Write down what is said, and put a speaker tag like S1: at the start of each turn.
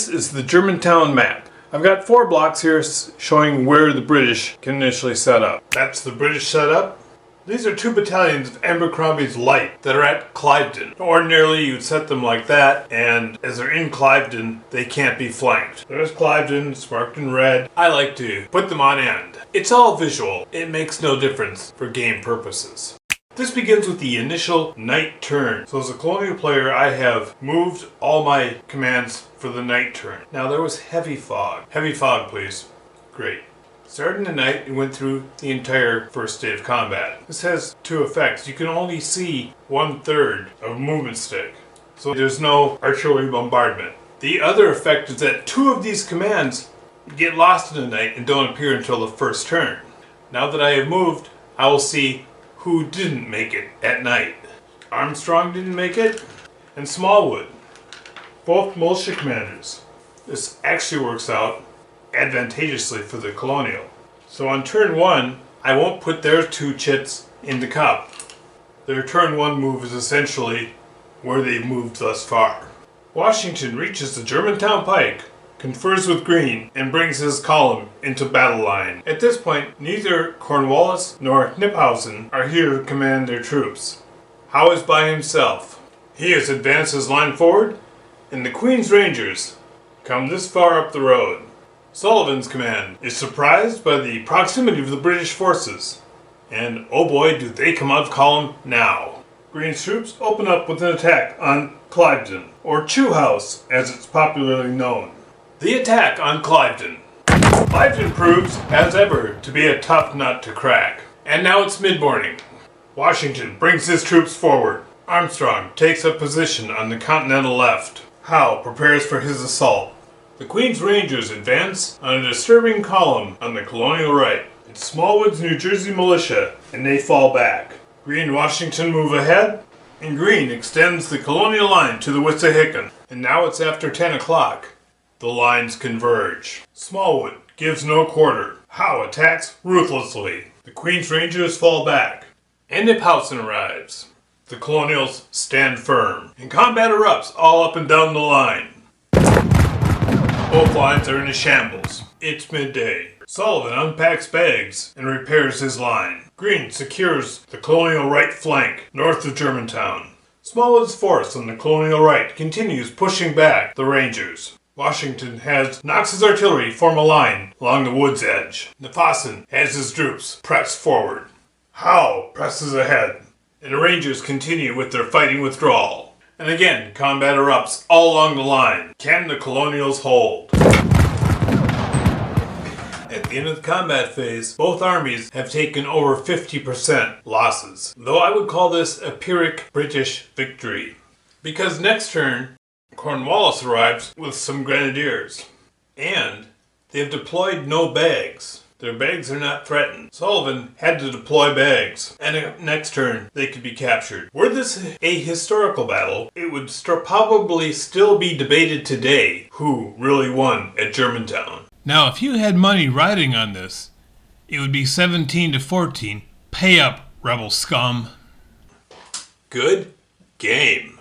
S1: This is the Germantown map. I've got 4 blocks here showing where the British can initially set up. That's the British setup. These are 2 battalions of Abercrombie's Light that are at Cliveden. Ordinarily you'd set them like that, and as they're in Cliveden, they can't be flanked. There's Cliveden, it's marked in red. I like to put them on end. It's all visual. It makes no difference for game purposes. This begins with the initial night turn. So as a colonial player, I have moved all my commands for the night turn. Now there was heavy fog. Heavy fog, please. Great. Starting the night, it went through the entire first day of combat. This has 2 effects. You can only see 1/3 of movement stick. So there's no artillery bombardment. The other effect is that 2 of these commands get lost in the night and don't appear until the first turn. Now that I have moved, I will see who didn't make it at night. Armstrong didn't make it, and Smallwood. Both militia commanders. This actually works out advantageously for the colonial. So on turn 1, I won't put their 2 chits in the cup. Their turn 1 move is essentially where they've moved thus far. Washington reaches the Germantown pike, confers with Greene, and brings his column into battle line. At this point, neither Cornwallis nor Kniphausen are here to command their troops. Howe is by himself. He has advanced his line forward, and the Queen's Rangers come this far up the road. Sullivan's command is surprised by the proximity of the British forces, and oh boy do they come out of column now. Greene's troops open up with an attack on Cliveden, or Chew House as it's popularly known. The attack on Cliveden. Cliveden proves, as ever, to be a tough nut to crack. And now it's mid-morning. Washington brings his troops forward. Armstrong takes up position on the continental left. Howe prepares for his assault. The Queen's Rangers advance on a disturbing column on the colonial right. It's Smallwood's New Jersey militia, and they fall back. Greene and Washington move ahead, and Greene extends the colonial line to the Wissahickon. And now it's after 10 o'clock. The lines converge. Smallwood gives no quarter. Howe attacks ruthlessly. The Queen's Rangers fall back. And Kniphausen arrives. The colonials stand firm. And combat erupts all up and down the line. Both lines are in a shambles. It's midday. Sullivan unpacks bags and repairs his line. Greene secures the colonial right flank north of Germantown. Smallwood's force on the colonial right continues pushing back the Rangers. Washington has Knox's artillery form a line along the wood's edge. Kniphausen has his troops press forward. Howe presses ahead, and the Rangers continue with their fighting withdrawal. And again, combat erupts all along the line. Can the colonials hold? At the end of the combat phase, both armies have taken over 50% losses, though I would call this a Pyrrhic British victory. Because next turn, Cornwallis arrives with some grenadiers, and they have deployed no bags. Their bags are not threatened. Sullivan had to deploy bags, and next turn they could be captured. Were this a historical battle, it would probably still be debated today who really won at Germantown.
S2: Now, if you had money riding on this, it would be 17-14. Pay up, rebel scum.
S1: Good game.